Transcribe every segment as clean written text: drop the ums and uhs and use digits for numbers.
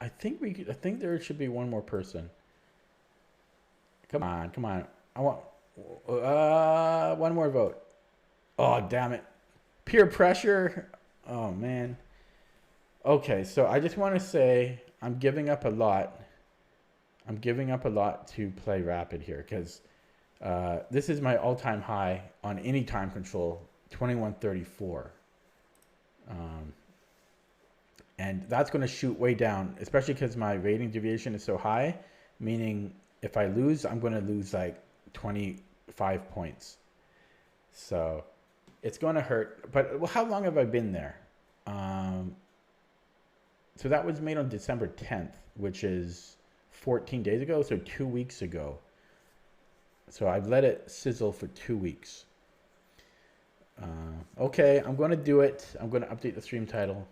I think there should be one more person. Come on, come on. I want one more vote. Oh, damn it. Peer pressure. Oh man. Okay, so I just want to say I'm giving up a lot. I'm giving up a lot to play Rapid here because this is my all-time high on any time control, 2134. Um, and that's going to shoot way down, especially because my rating deviation is so high, meaning if I lose, I'm going to lose like 25 points. So it's going to hurt. But well, how long have I been there? Um, so that was made on December 10th, which is 14 days ago, so 2 weeks ago. So I've let it sizzle for 2 weeks. Okay, I'm going to do it. I'm going to update the stream title.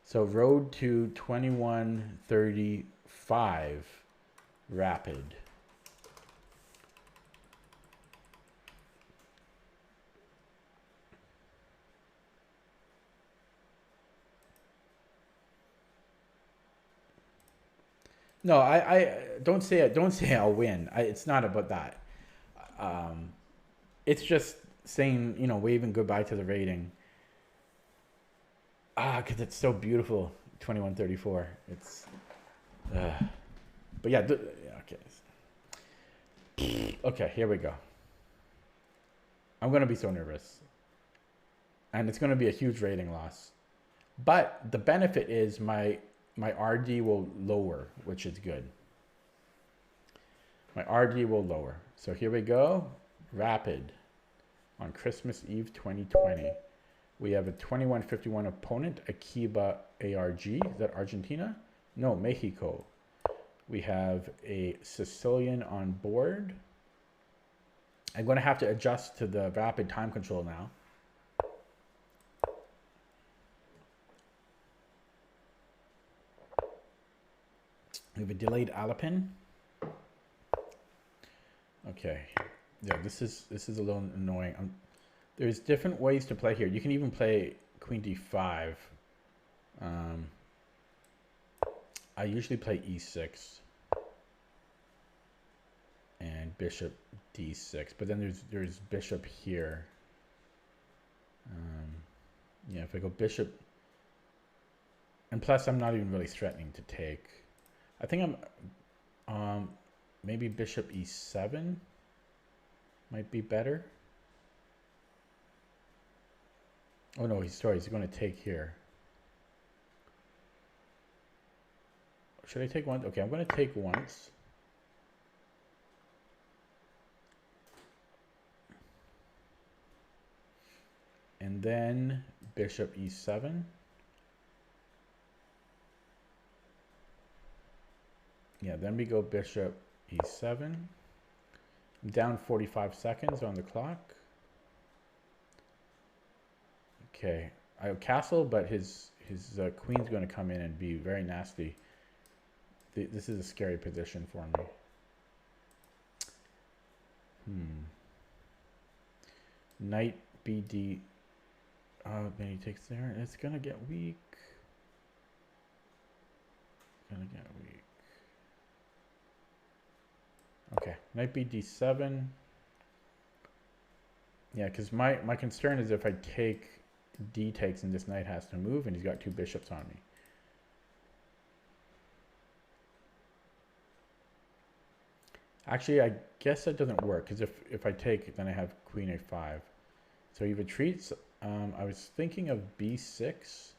So Road to 2135 Rapid. No, I don't say it. Don't say I'll win. It's not about that. Um, it's just saying, waving goodbye to the rating. Because it's so beautiful. 2134. It's. But yeah, okay. Okay, here we go. I'm going to be so nervous. And it's going to be a huge rating loss. But the benefit is my RD will lower, which is good. My RD will lower. So here we go. Rapid on Christmas Eve 2020. We have a 2151 opponent, Akiba ARG. Is that Argentina? No, Mexico. We have a Sicilian on board. I'm going to have to adjust to the rapid time control now. We have a delayed Alapin. Okay. Yeah, this is a little annoying. There's different ways to play here. You can even play Queen D5. I usually play E6 and Bishop D6, but then there's Bishop here. Yeah, if I go Bishop, and plus I'm not even really threatening to take. I think I'm maybe Bishop E7 might be better. Oh no, he's going to take here. Should I take one? Okay, I'm going to take once. And then Bishop E7. Yeah, then we go Bishop E7. I'm down 45 seconds on the clock. Okay, I have castle, but his queen's going to come in and be very nasty. This is a scary position for me. Knight BD. Oh, then he takes there. It's going to get weak. Okay, Knight BD7. Yeah, because my concern is if I take D takes and this knight has to move and he's got two bishops on me. Actually, I guess that doesn't work because if I take, then I have Queen A5. So he retreats. I was thinking of B6.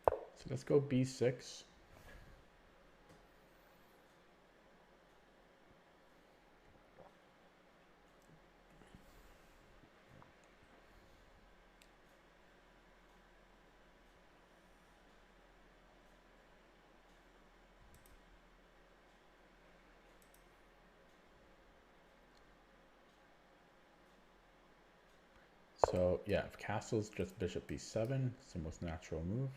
So let's go B6. So yeah, if castle's just Bishop B7, it's the most natural move.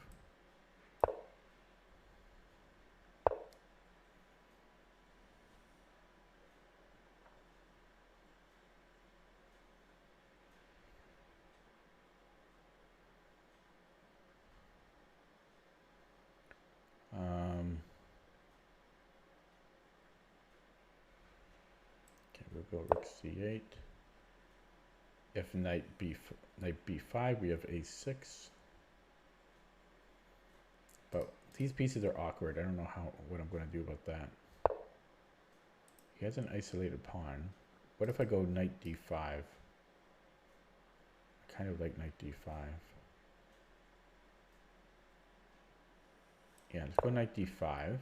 we'll go rook c8. If knight b5, we have a6. But these pieces are awkward. I don't know what I'm going to do about that. He has an isolated pawn. What if I go knight d5? I kind of like knight d5. Yeah, let's go knight d5.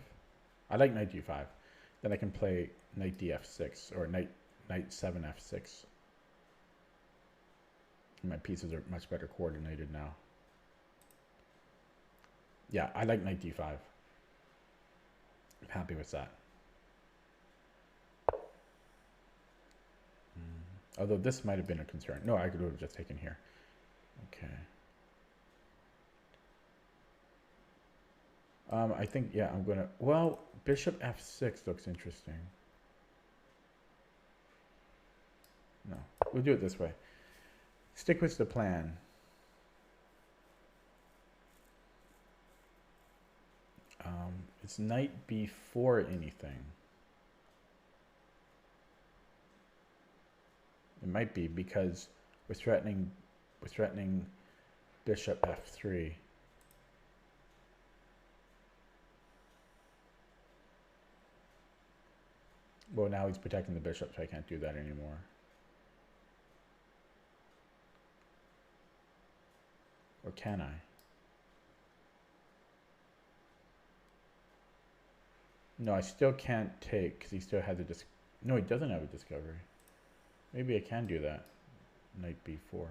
I like knight d5. Then I can play knight df6 or knight 7 f6. My pieces are much better coordinated now. Yeah, I like knight d5. I'm happy with that. Although this might have been a concern. No, I could have just taken here. Okay. I think, yeah, I'm going to... Well, bishop f6 looks interesting. No, we'll do it this way. Stick with the plan. It's knight before anything. It might be because we're threatening bishop f3. Well, now he's protecting the bishop, so I can't do that anymore. Or can I? No, I still can't take because he still has a no, he doesn't have a discovery. Maybe I can do that. Knight b4.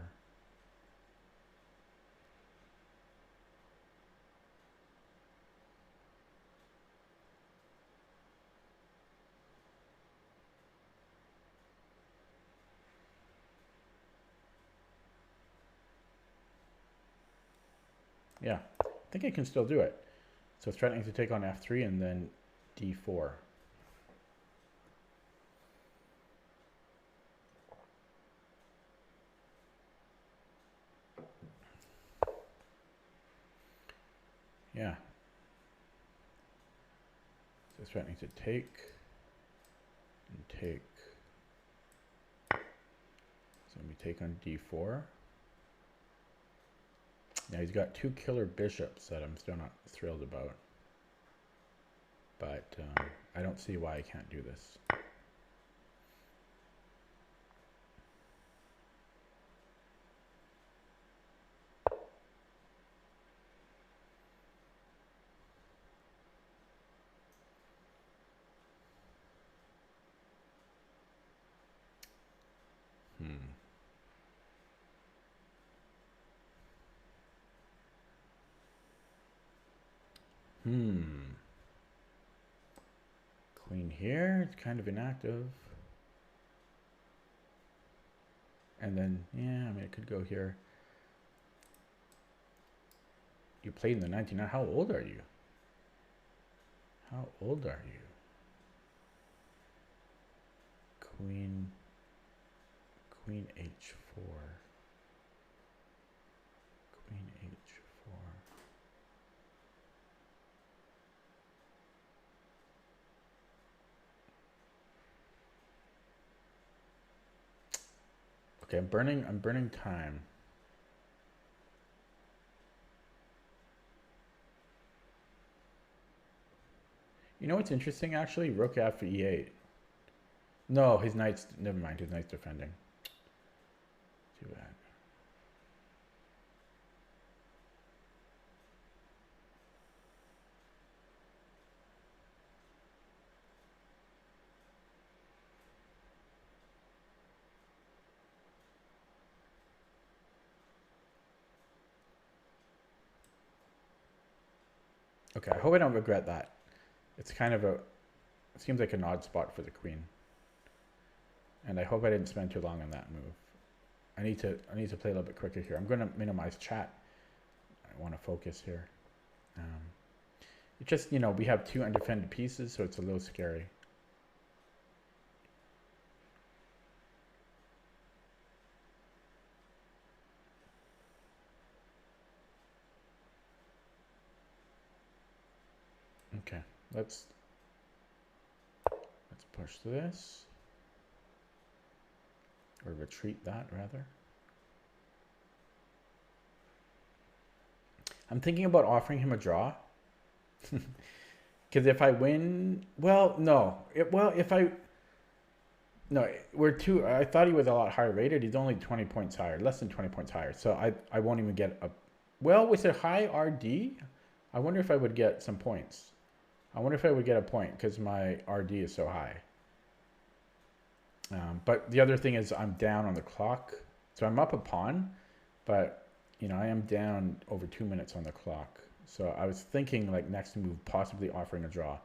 Yeah, I think I can still do it. So threatening to take on f3 and then d4. Yeah. So threatening to take and take. So we take on d4. Now he's got two killer bishops that I'm still not thrilled about. But I don't see why I can't do this. Queen here, it's kind of inactive. And then, yeah, I mean, it could go here. You played in the 19. How old are you? How old are you? Queen h4. Queen h4. Okay, I'm burning time. You know what's interesting actually? Rook after e8. No, his knight's never mind, his knight's defending. Too bad. Okay, I hope I don't regret that. It's kind of it seems like an odd spot for the queen. And I hope I didn't spend too long on that move. I need to play a little bit quicker here. I'm going to minimize chat. I want to focus here. It just, you know, we have two undefended pieces, so it's a little scary. Okay, let's push this. or retreat that rather. I'm thinking about offering him a draw. Because if I win, well, no. No, we're too, I thought he was a lot higher rated. He's only 20 points higher, less than 20 points higher. So I won't even get a, well, with a high RD, I wonder if I would get some points. I wonder if I would get a point because my RD is so high. But the other thing is I'm down on the clock. So I'm up a pawn, but you know, I am down over 2 minutes on the clock. So I was thinking like next move, possibly offering a draw.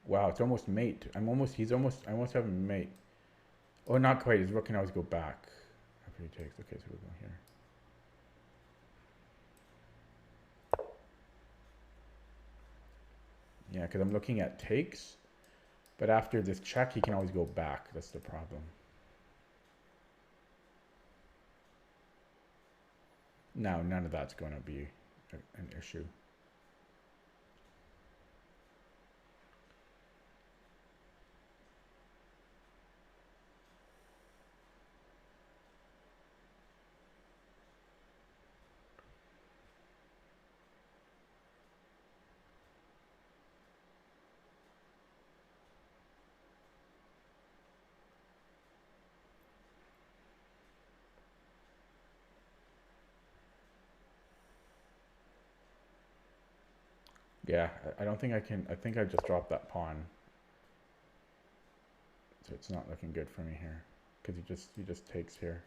Wow, it's almost mate. I almost have him mate. Oh, not quite. His rook can always go back after he takes. Okay, so we're going here. Yeah, because I'm looking at takes, but after this check, he can always go back. That's the problem. No, none of that's going to be an issue. Yeah, I don't think I can. I think I just dropped that pawn. So it's not looking good for me here. Because he just takes here.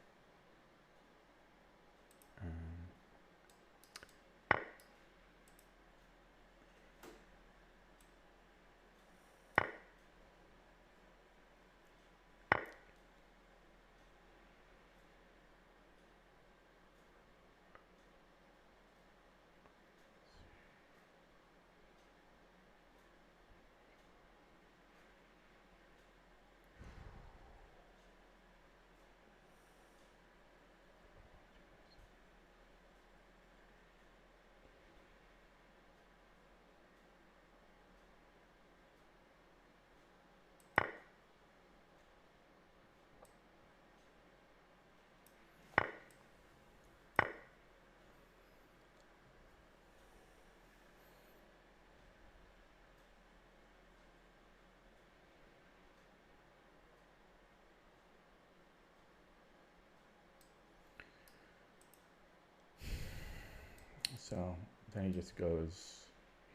So then he just goes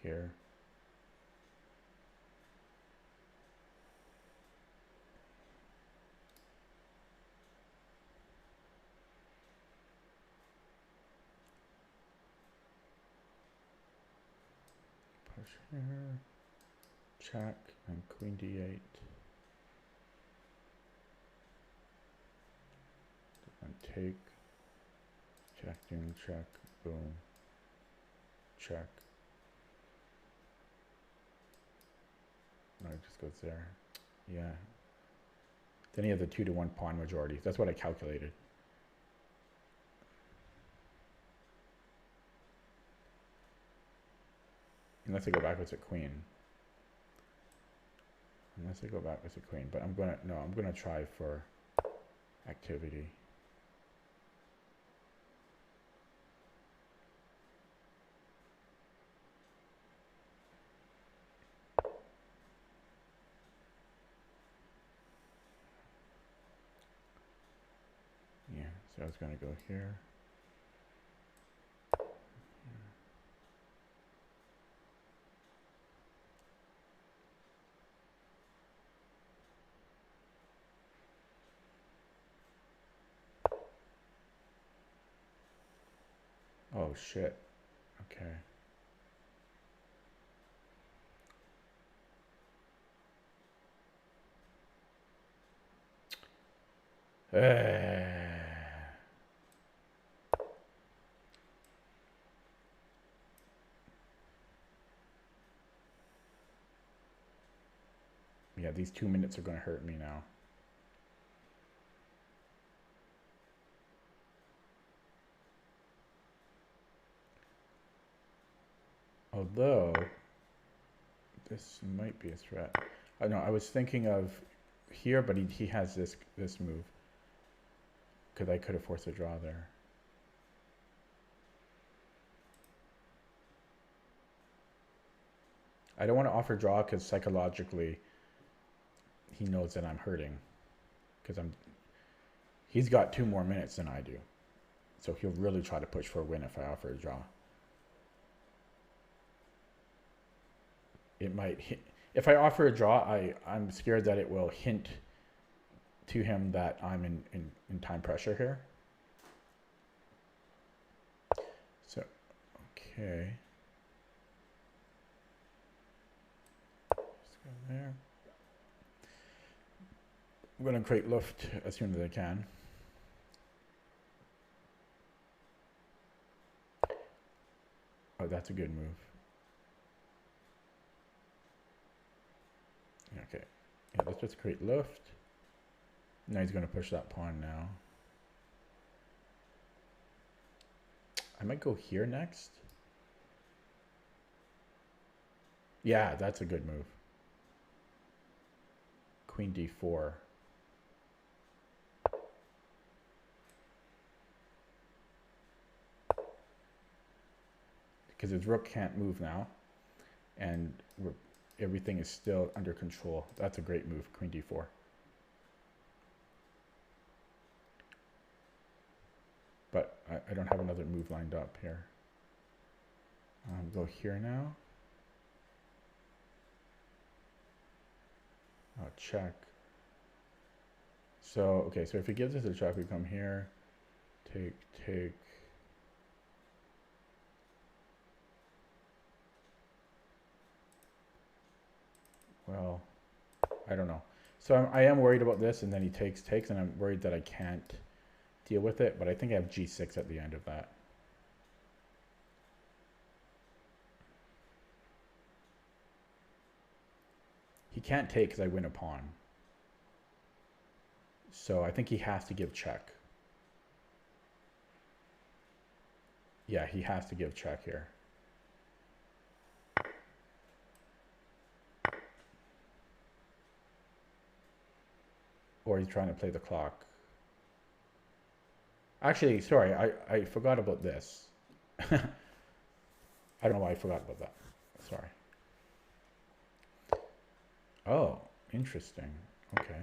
here. Push here. Check and queen d8. And take. Check, doing check. Boom. Check. No, it just goes there. Yeah. Then he has a 2-to-1 pawn majority. That's what I calculated. Unless I go back with a queen. Unless I go back with a queen. But I'm gonna try for activity. Yeah, so I was gonna go here. Oh shit. Okay. Yeah, these 2 minutes are going to hurt me now. Although, this might be a threat. I know, I was thinking of here, but he has this move. Because I could have forced a draw there. I don't want to offer draw because psychologically he knows that I'm hurting. Because he's got 2 more minutes than I do. So he'll really try to push for a win if I offer a draw. It might hit. If I offer a draw, I'm scared that it will hint to him that I'm in time pressure here. So, okay. Just go there. I'm going to create Luft as soon as I can. Oh, that's a good move. Okay. Yeah, let's just create Luft. Now he's going to push that pawn now. I might go here next. Yeah, that's a good move. Queen d4. Because his rook can't move now. And everything is still under control. That's a great move, Queen d4. But I don't have another move lined up here. Go here now. Oh, check. So, okay, so if he gives us a check, we come here. Take. Well, I don't know. So I am worried about this, and then he takes, and I'm worried that I can't deal with it, but I think I have g6 at the end of that. He can't take because I win a pawn. So I think he has to give check. Yeah, he has to give check here. Or he's trying to play the clock. Actually, sorry, I forgot about this. I don't know why I forgot about that. Sorry. Oh, interesting. Okay.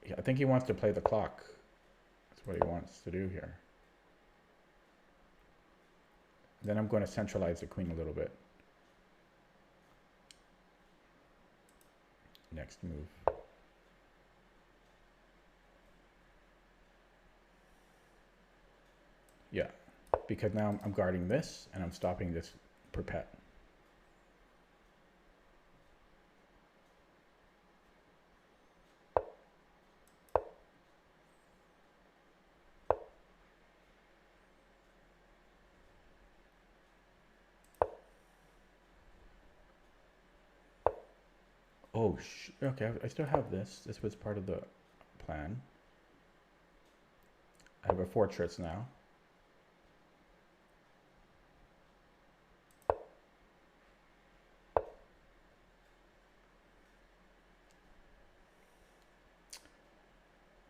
Yeah, I think he wants to play the clock. That's what he wants to do here. Then I'm going to centralize the queen a little bit. Next move. Yeah, because now I'm guarding this and I'm stopping this perpet. Oh, okay, I still have this. This was part of the plan. I have a fortress now.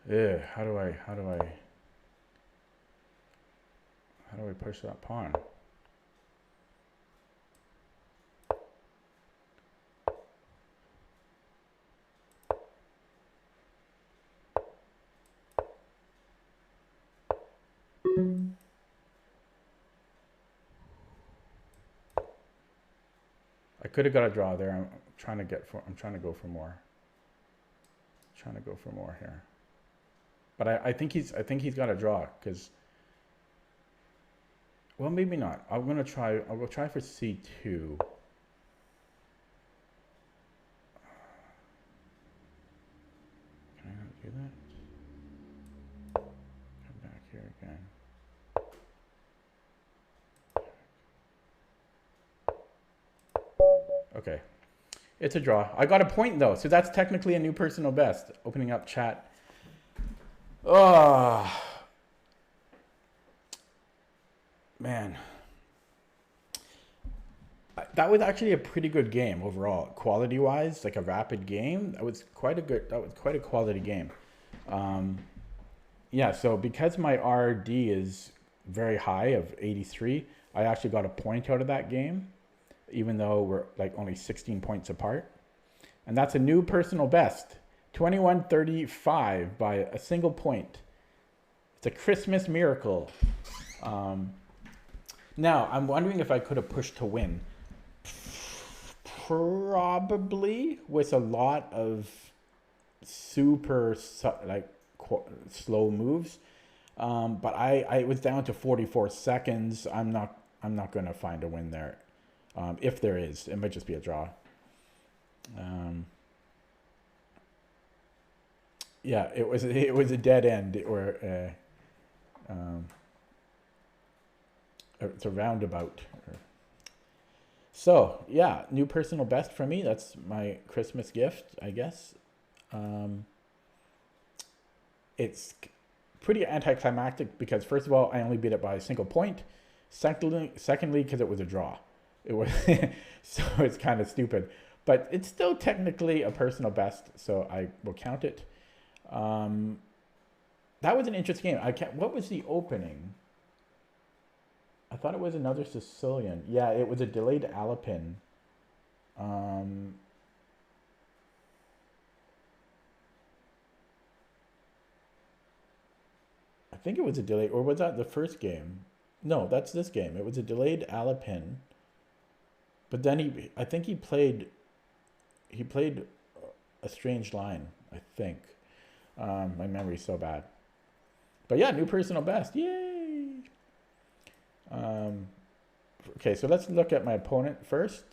Yeah, how do I push that pawn? I could have got a draw there. I'm trying to go for more. Trying to go for more here. But I think he's got a draw because, well, maybe not. I will try for c2. Can I not do that? Come back here again. Okay. It's a draw. I got a point though, so that's technically a new personal best. Opening up chat. Oh, man. That was actually a pretty good game overall, quality wise, like a rapid game. That was quite a quality game. Um, yeah, so because my RD is very high of 83, I actually got a point out of that game, even though we're like only 16 points apart. And that's a new personal best, 21:35 by a single point. It's a Christmas miracle. Um, Now, I'm wondering if I could have pushed to win. Probably with a lot of super like slow moves. But I was down to 44 seconds. I'm not going to find a win there. If there is, it might just be a draw. Yeah, it was a dead end, or it's a roundabout. So yeah, new personal best for me. That's my Christmas gift, I guess. It's pretty anticlimactic because first of all, I only beat it by a single point. Secondly, because it was a draw. It was so it's kind of stupid, but it's still technically a personal best, so I will count it. That was an interesting game. What was the opening? I thought it was another Sicilian. Yeah, it was a delayed Alapin. I think it was a delay, or was that the first game? No, that's this game. It was a delayed Alapin. But then I think he played a strange line, I think. My memory's so bad. But yeah, new personal best. Yay! Okay, so let's look at my opponent first.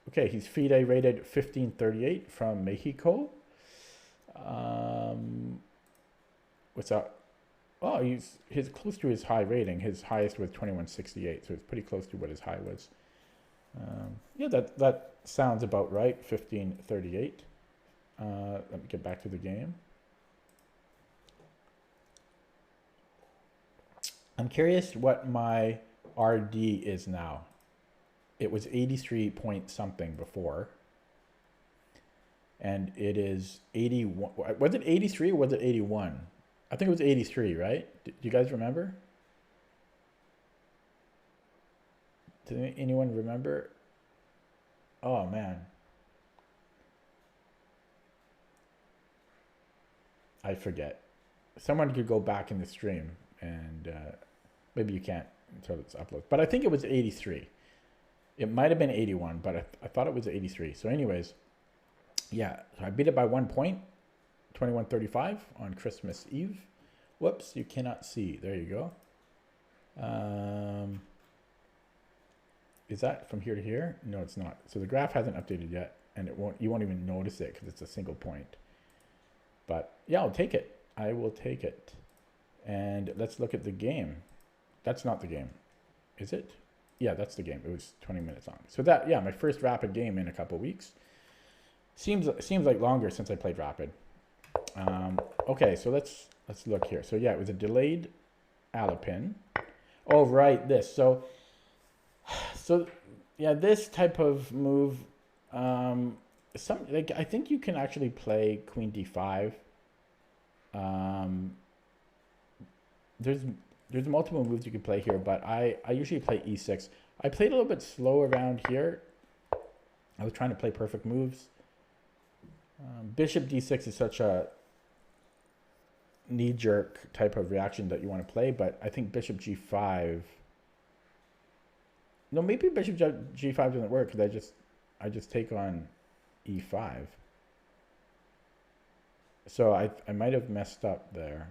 Okay, he's FIDE rated 1538 from Mexico. What's up? Oh, he's close to his high rating. His highest was 2168, so it's pretty close to what his high was. Yeah, that sounds about right. 1538. Let me get back to the game. I'm curious what my RD is now. It was 83 point something before. And it is 81. Was it 83 or was it 81? I think it was 83, right? Do you guys remember? Does anyone remember? Oh, man. I forget. Someone could go back in the stream and maybe you can't until it's uploaded. But I think it was 83. It might have been 81, but I thought it was 83. So anyways, yeah, so I beat it by 1 point, 21:35 on Christmas Eve. Whoops, you cannot see. There you go. Is that from here to here? No, it's not. So the graph hasn't updated yet, and you won't even notice it because it's a single point. But yeah, I'll take it. I will take it. And let's look at the game. That's not the game, is it? Yeah, that's the game. It was 20 minutes long. So that, yeah, my first rapid game in a couple weeks. Seems like longer since I played rapid. Okay, so let's look here. So yeah, it was a delayed Alapin. Oh, right, this. So yeah, this type of move. I think you can actually play Queen D5. There's multiple moves you can play here, but I usually play E6. I played a little bit slow around here. I was trying to play perfect moves. Bishop D6 is such a knee-jerk type of reaction that you want to play, but I think Bishop G5. No, maybe Bishop G5 doesn't work because I just take on E5. So I might have messed up there.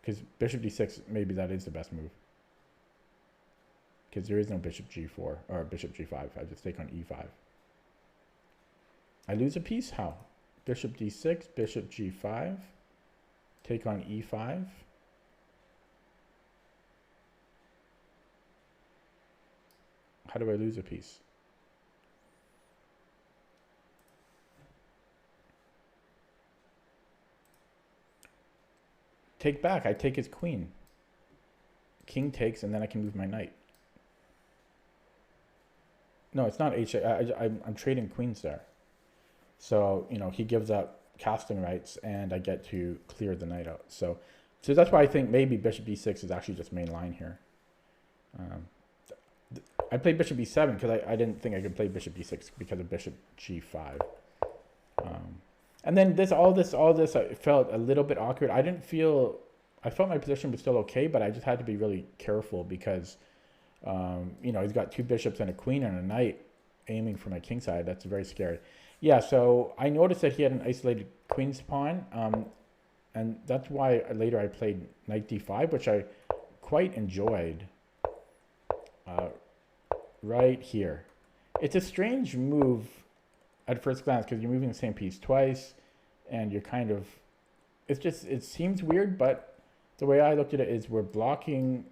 Because Bishop D6, maybe that is the best move. Because there is no Bishop G4 or Bishop G5. I just take on E5. I lose a piece? How? Bishop D6, Bishop G5. Take on E5. How do I lose a piece? Take back. I take his queen. King takes, and then I can move my knight. No, it's not h. I'm trading queens there. So, you know, he gives up casting rights and I get to clear the knight out. So that's why I think maybe bishop d6 is actually just main line here. I played bishop b7 because I didn't think I could play bishop d6 because of bishop g5. And then all this, I felt a little bit awkward. I felt my position was still okay, but I just had to be really careful because, you know, he's got two bishops and a queen and a knight aiming for my king side. That's very scary. Yeah, so I noticed that he had an isolated queen's pawn, and that's why later I played knight d5, which I quite enjoyed right here. It's a strange move at first glance because you're moving the same piece twice, and you're kind of, it seems weird, but the way I looked at it is we're blocking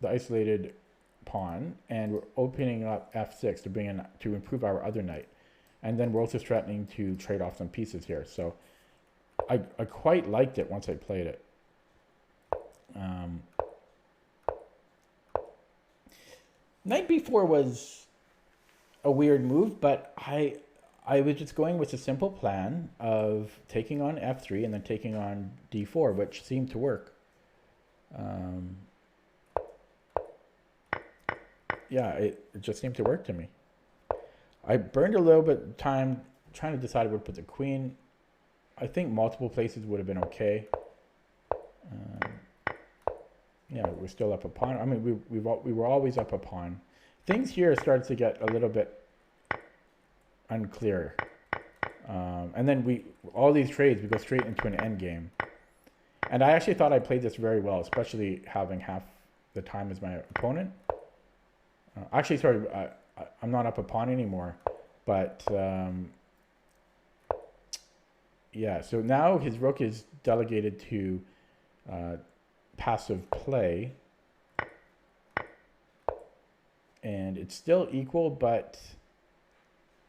the isolated pawn, and we're opening up f6 to improve our other knight. And then we're also threatening to trade off some pieces here. So I quite liked it once I played it. Knight b4 was a weird move, but I was just going with a simple plan of taking on f3 and then taking on d4, which seemed to work. Yeah, it just seemed to work to me. I burned a little bit of time trying to decide where to put the queen. I think multiple places would have been okay. Yeah, we're still up a pawn. I mean, we were always up a pawn. Things here started to get a little bit unclear. And then all these trades, we go straight into an end game. And I actually thought I played this very well, especially having half the time as my opponent. Actually, sorry, I'm not up a pawn anymore, but yeah, so now his rook is delegated to passive play, and it's still equal, but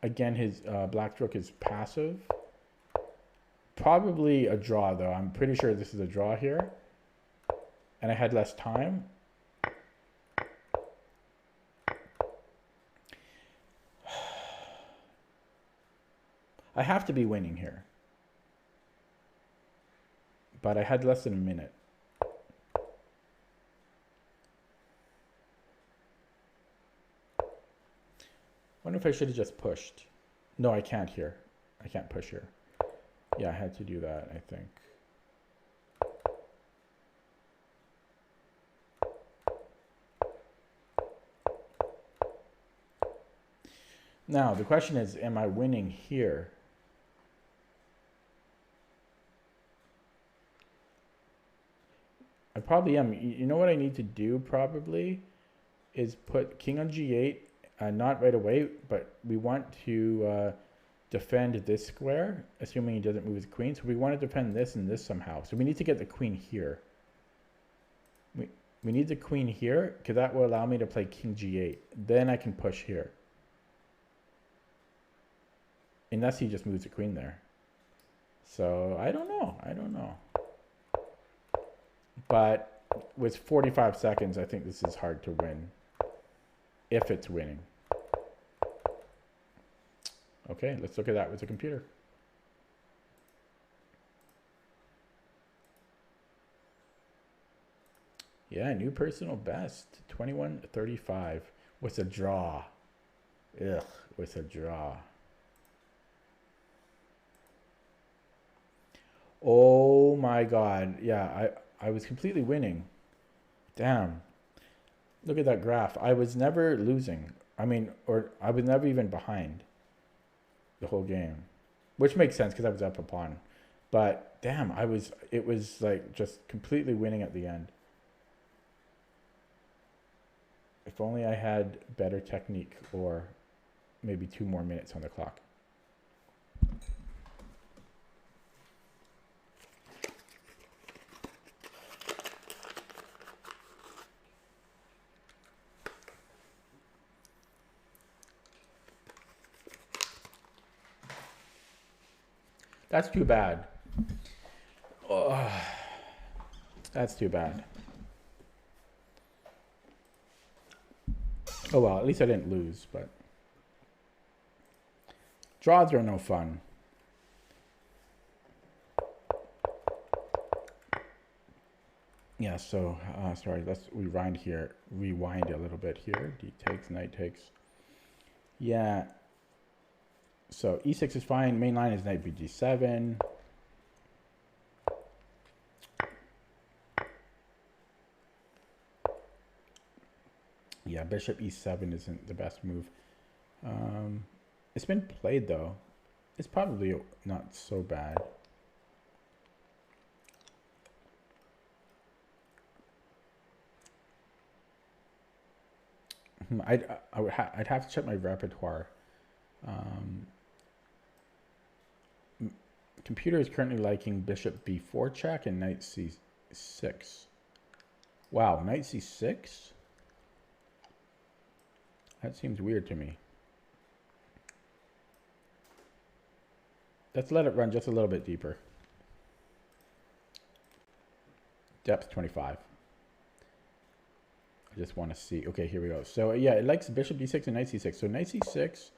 again, his black rook is passive. Probably a draw, though. I'm pretty sure this is a draw here, and I had less time. I have to be winning here. But I had less than a minute. Wonder if I should have just pushed. No, I can't here. I can't push here. Yeah, I had to do that, I think. Now, the question is, am I winning here? I probably am. You know what I need to do probably is put king on g8, not right away, but we want to defend this square, assuming he doesn't move his queen. So we want to defend this and this somehow. So we need to get the queen here. We need the queen here because that will allow me to play king g8. Then I can push here. Unless he just moves the queen there. So I don't know. I don't know. But with 45 seconds, I think this is hard to win. If it's winning. Okay, let's look at that with the computer. Yeah, new personal best. 21:35 with a draw. Ugh, with a draw. Oh my God. Yeah, I was completely winning. Damn. Look at that graph. I was never losing. I mean, or I was never even behind the whole game. Which makes sense because I was up a pawn. But damn, it was like just completely winning at the end. If only I had better technique or maybe 2 more minutes on the clock. That's too bad. Oh, that's too bad. Oh well, at least I didn't lose, but Draws are no fun. Yeah, so, sorry, let's rewind here. Rewind a little bit here. D takes, knight takes. Yeah. So e6 is fine. Main line is knight bg7. Yeah, bishop e7 isn't the best move. It's been played, though. It's probably not so bad. I'd have to check my repertoire. Computer is currently liking bishop b4 check and knight c6. Wow, knight c6? That seems weird to me. Let's let it run just a little bit deeper. Depth 25. I just want to see. Okay, here we go. So yeah, it likes bishop d6 and knight c6. So knight c6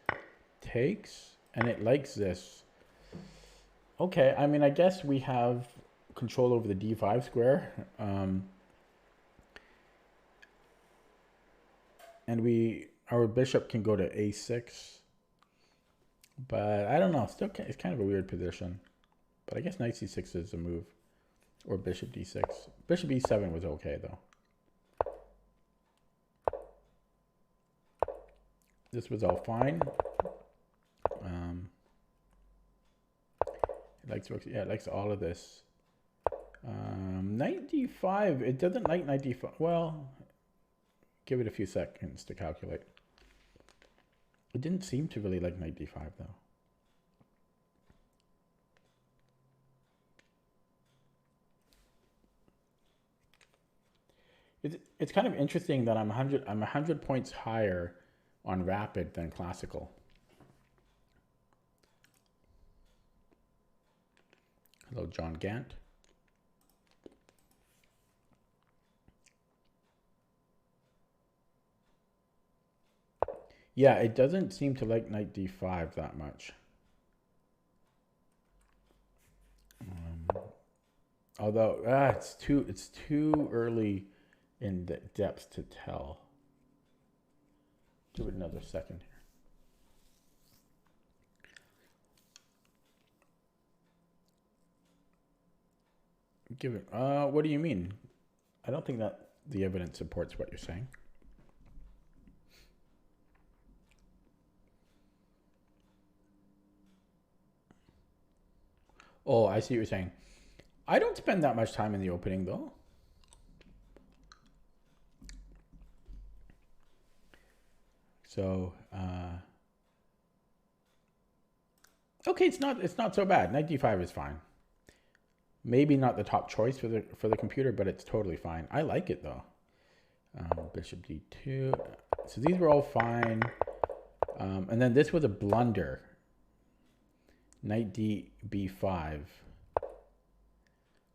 takes, and it likes this. Okay, I mean, I guess we have control over the d5 square. And our bishop can go to a6. But I don't know. Still, it's kind of a weird position. But I guess knight c6 is a move. Or bishop d6. Bishop e7 was okay, though. This was all fine. It likes, yeah, it likes all of this. Knight d5. It doesn't like knight d5. Well, give it a few seconds to calculate. It didn't seem to really like knight d5, though. It's kind of interesting that I'm 100 points higher on rapid than classical. Hello, John Gant. Yeah, it doesn't seem to like knight d5 that much. Although it's too early in the depth to tell. Give it another second here. Give it. What do you mean? I don't think that the evidence supports what you're saying. Oh, I see what you're saying. I don't spend that much time in the opening, though. So, okay, it's not so bad. Knight d5 is fine. Maybe not the top choice for the computer, but it's totally fine. I like it though. Bishop d2. So these were all fine. And then this was a blunder. Knight b5.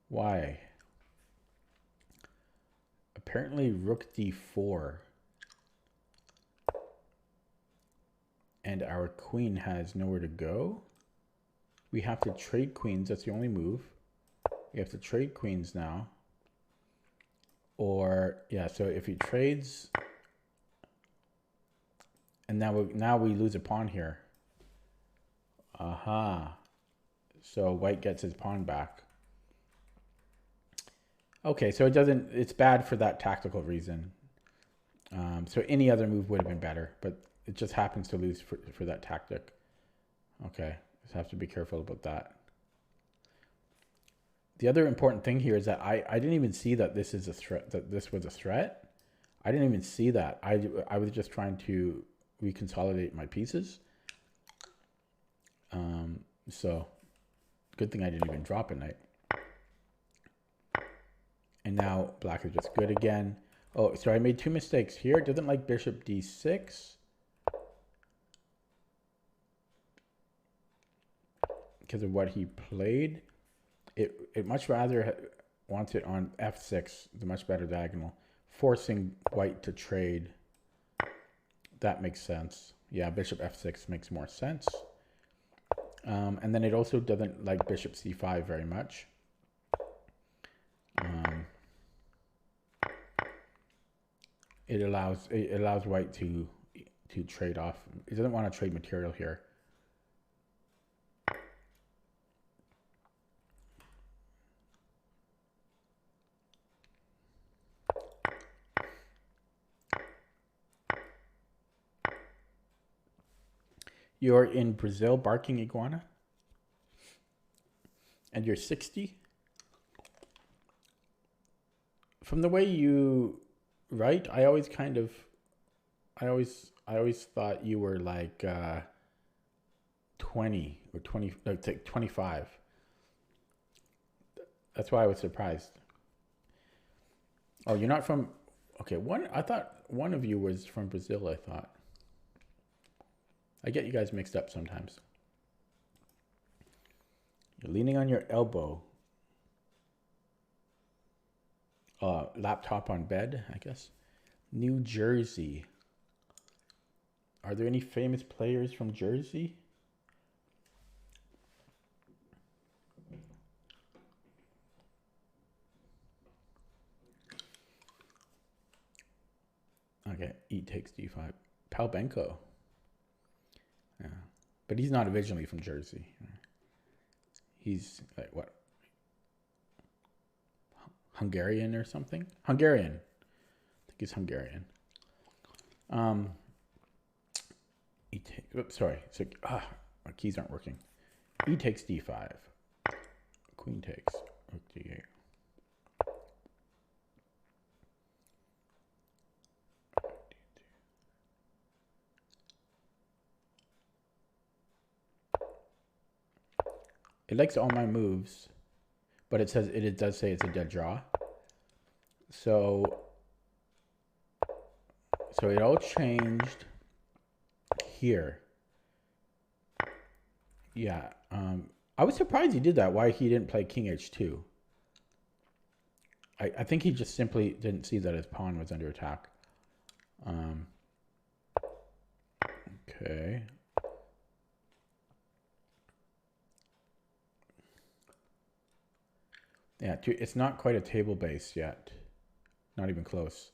Why? Apparently rook d4. And our queen has nowhere to go. We have to trade queens. That's the only move. We have to trade queens now. Or, yeah, so if he trades, and now we lose a pawn here. Aha. So white gets his pawn back. Okay, so it's bad for that tactical reason. So any other move would have been better, but it just happens to lose for that tactic. Okay, just have to be careful about that. The other important thing here is that I didn't even see that this is a threat, that this was a threat. I didn't even see that. I was just trying to reconsolidate my pieces. So good thing I didn't even drop a knight. And now black is just good again. Oh, so I made two mistakes here. It doesn't like bishop d6. Because of what he played. It much rather wants it on f6, the much better diagonal, forcing white to trade. That makes sense. Yeah, bishop f6 makes more sense. And then it also doesn't like bishop c5 very much. It allows white to trade off. It doesn't want to trade material here. You're in Brazil, Barking Iguana, and you're 60. From the way you write, I always thought you were like 20 or 20, like 25. That's why I was surprised. Oh, you're not from. Okay, I thought one of you was from Brazil. I thought. I get you guys mixed up sometimes. You're leaning on your elbow. Laptop on bed, I guess. New Jersey. Are there any famous players from Jersey? Okay, E takes D5. Palbenko. Yeah. But he's not originally from Jersey. He's like what? Hungarian or something? Hungarian. I think he's Hungarian. Oops, sorry. So, my keys aren't working. E takes D5. Queen takes Rook D8. It likes all my moves, but it does say it's a dead draw. So it all changed here. Yeah. I was surprised he did that. Why he didn't play King H2. I think he just simply didn't see that his pawn was under attack. Okay. Yeah, it's not quite a table base yet. Not even close.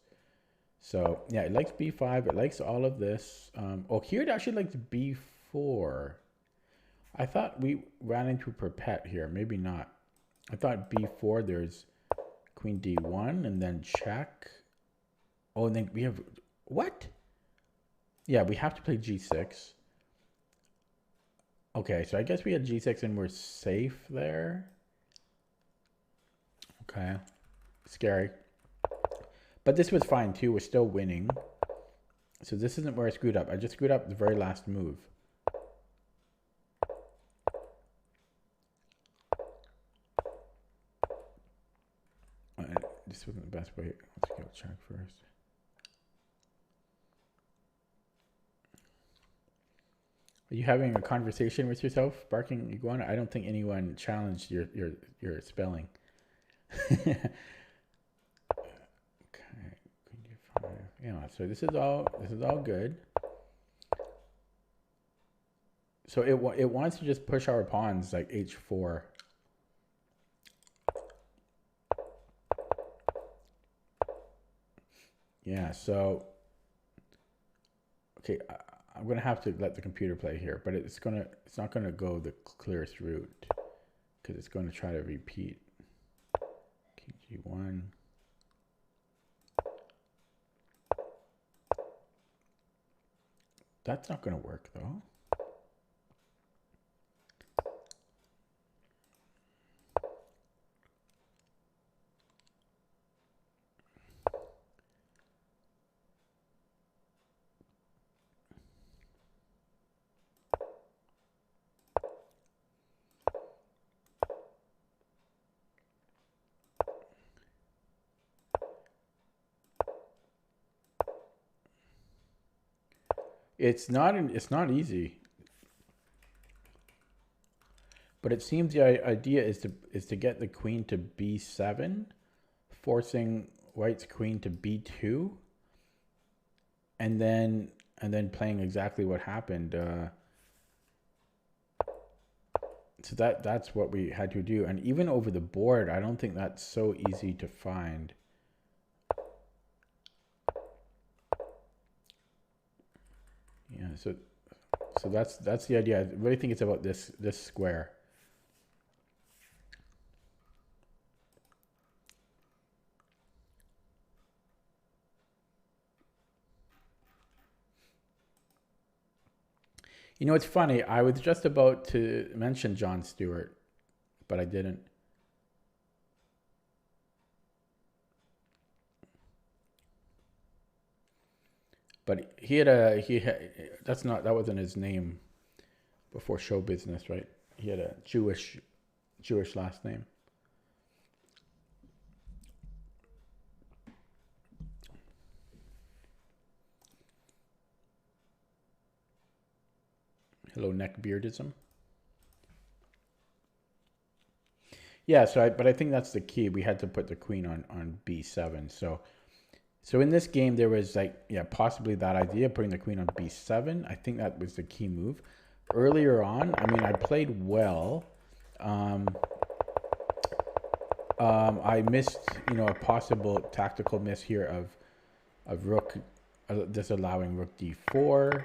So, yeah, it likes B5. It likes all of this. Oh, here it actually likes B4. I thought we ran into Perpet here. Maybe not. I thought B4, there's Queen D1 and then check. Oh, and then we have... What? Yeah, we have to play G6. Okay, so I guess we had G6 and we're safe there. Okay. Scary. But this was fine too. We're still winning. So this isn't where I screwed up. I just screwed up the very last move. This wasn't the best way. Let's go check first. Are you having a conversation with yourself, Barking Iguana? I don't think anyone challenged your spelling. Okay, yeah. So this is all good. So it wants to just push our pawns like H4. Yeah. So okay, I'm gonna have to let the computer play here, but it's not gonna go the clearest route because it's going to try to repeat. King G1. That's not going to work though. It's not easy. But it seems the idea is to get the queen to B7, forcing white's queen to B2, and then playing exactly what happened. So that's what we had to do. And even over the board, I don't think that's so easy to find. Yeah, so that's the idea. I really think it's about this square. You know, it's funny. I was just about to mention Jon Stewart, but I didn't. But that wasn't his name before show business, right? He had a Jewish last name. Hello, neckbeardism. Yeah, but I think that's the key. We had to put the queen on b7. So in this game, there was like, yeah, possibly that idea, putting the queen on b7. I think that was the key move. Earlier on, I mean, I played well. I missed, a possible tactical miss here of rook, disallowing rook d4.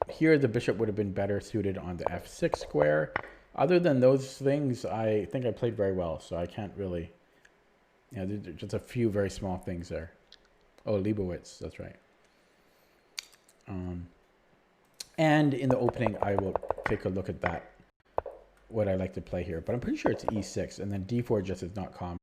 Here, the bishop would have been better suited on the f6 square. Other than those things, I think I played very well, so I can't really... Yeah, there's just a few very small things there. Oh, Leibowitz, that's right. And in the opening, I will take a look at that, what I like to play here. But I'm pretty sure it's e6, and then d4 just is not common.